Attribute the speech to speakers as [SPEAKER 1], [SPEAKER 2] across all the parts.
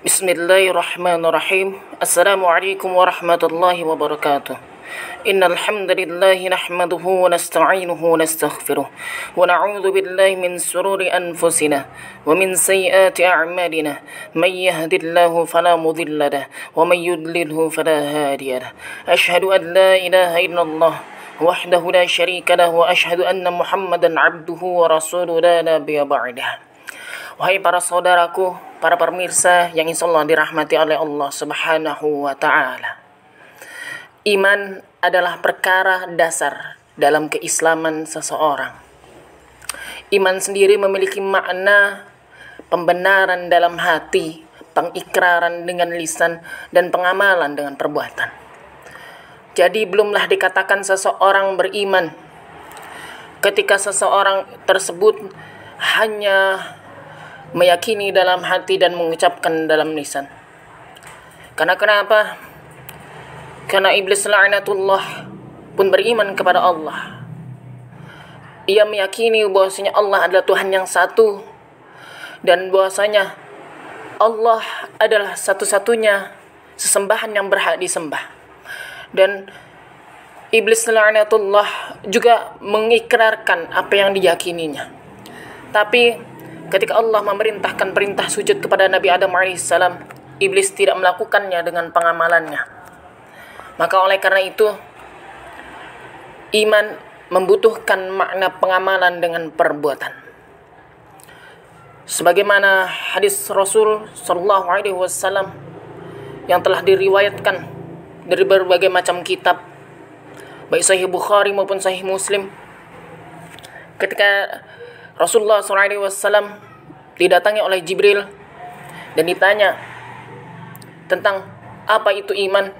[SPEAKER 1] Bismillahirrahmanirrahim. Assalamualaikum warahmatullahi wabarakatuh. Innal hamdalillah nahmaduhu wa nasta'inuhu wa nastaghfiruh wa na'udzu billahi min shururi anfusina wa min sayyiati a'malina. May yahdihillahu fala mudilla lahu wa may yudlilhu fala hadiya lahu. Asyhadu an la ilaha illallah wahdahu la syarika lahu wa asyhadu anna Muhammadan 'abduhu wa rasuluhu la nabiyya ba'dah. Wahai para saudaraku, para pemirsa yang insyaallah dirahmati oleh Allah Subhanahu wa taala. Iman adalah perkara dasar dalam keislaman seseorang. Iman sendiri memiliki makna pembenaran dalam hati, pengikraran dengan lisan, dan pengamalan dengan perbuatan. Jadi belumlah dikatakan seseorang beriman ketika seseorang tersebut hanya meyakini dalam hati dan mengucapkan dalam lisan. Karena kenapa? Karena iblis la'natullah pun beriman kepada Allah. Ia meyakini bahwasanya Allah adalah Tuhan yang satu dan bahwasanya Allah adalah satu-satunya sesembahan yang berhak disembah. Dan iblis la'natullah juga mengikrarkan apa yang diyakininya. Tapi ketika Allah memerintahkan perintah sujud kepada Nabi Adam alaihissalam, iblis tidak melakukannya dengan pengamalannya. Maka oleh karena itu, iman membutuhkan makna pengamalan dengan perbuatan. Sebagaimana hadis Rasul sallallahu alaihi wasallam yang telah diriwayatkan dari berbagai macam kitab, baik Sahih Bukhari maupun Sahih Muslim, ketika Rasulullah SAW didatangi oleh Jibril dan ditanya tentang apa itu iman.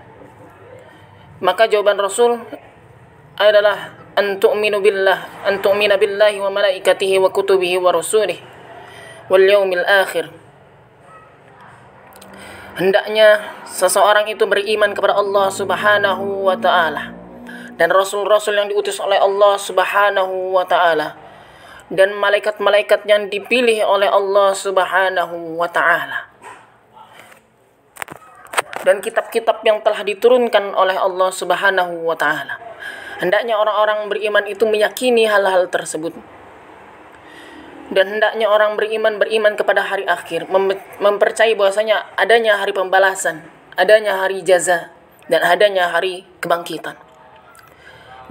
[SPEAKER 1] Maka jawaban Rasul adalah an tu'mina billahi wa malaikatihi wa kutubihi wa rusulihi wal yaumil akhir. Hendaknya seseorang itu beriman kepada Allah Subhanahu wa taala dan rasul-rasul yang diutus oleh Allah Subhanahu wa taala dan malaikat-malaikat yang dipilih oleh Allah Subhanahu wa ta'ala, dan kitab-kitab yang telah diturunkan oleh Allah Subhanahu wa ta'ala. Hendaknya orang-orang beriman itu meyakini hal-hal tersebut. Dan hendaknya orang beriman kepada hari akhir, mempercayai bahwasanya adanya hari pembalasan, adanya hari jaza, dan adanya hari kebangkitan.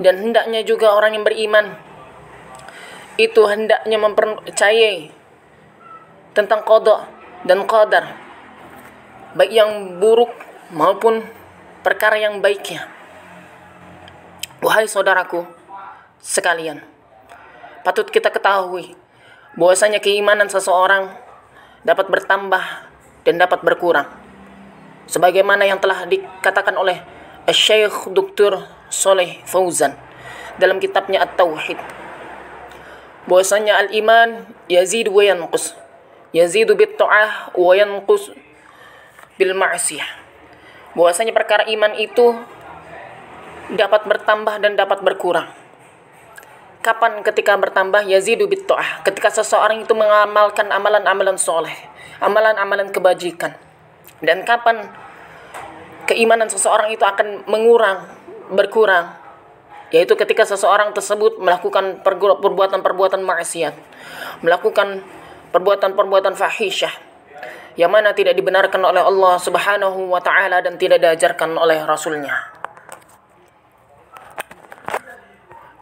[SPEAKER 1] Dan hendaknya juga orang yang beriman itu hendaknya mempercayai tentang qada dan qadar, baik yang buruk maupun perkara yang baiknya. Wahai saudaraku sekalian, patut kita ketahui bahwasanya keimanan seseorang dapat bertambah dan dapat berkurang, sebagaimana yang telah dikatakan oleh Syekh Dr. Shalih Fauzan dalam kitabnya At-Tauhid, bahwasanya al-iman yazidu wa yanqus, yazidu bit ta'ah wa yanqus bil ma'siyah. Bahwasanya perkara iman itu dapat bertambah dan dapat berkurang. Kapan ketika bertambah? Yazidu bit ta'ah, ketika seseorang itu mengamalkan amalan-amalan soleh, amalan-amalan kebajikan. Dan kapan keimanan seseorang itu akan berkurang? Yaitu ketika seseorang tersebut melakukan perbuatan-perbuatan maksiat, melakukan perbuatan-perbuatan fahisyah yang mana tidak dibenarkan oleh Allah Subhanahu wa taala dan tidak diajarkan oleh Rasulnya.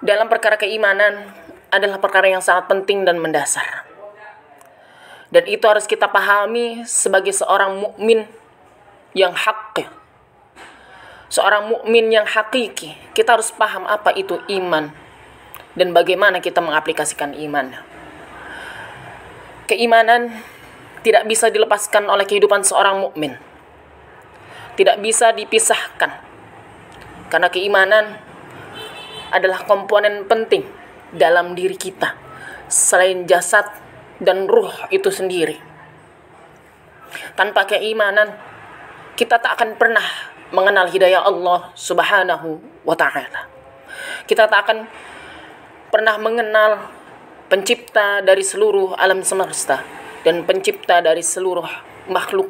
[SPEAKER 1] Dalam perkara keimanan adalah perkara yang sangat penting dan mendasar. Dan itu harus kita pahami sebagai seorang mukmin yang haqq. Seorang mukmin yang hakiki, kita harus paham apa itu iman dan bagaimana kita mengaplikasikan iman. Keimanan tidak bisa dilepaskan oleh kehidupan seorang mukmin. Tidak bisa dipisahkan. Karena keimanan adalah komponen penting dalam diri kita selain jasad dan ruh itu sendiri. Tanpa keimanan, kita tak akan pernah mengenal hidayah Allah Subhanahu wa ta'ala. Kita tak akan pernah mengenal pencipta dari seluruh alam semesta dan pencipta dari seluruh makhluk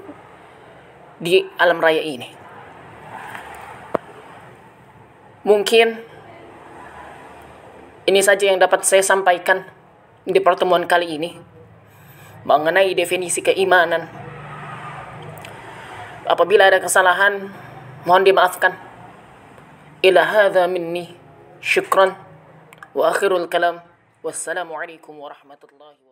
[SPEAKER 1] di alam raya ini. Mungkin ini saja yang dapat saya sampaikan di pertemuan kali ini mengenai definisi keimanan. Apabila ada kesalahan, mohon dimaafkan. Ila hadza minni syukran wa akhirul kalam. Wassalamualaikum warahmatullahi wabarakatuh.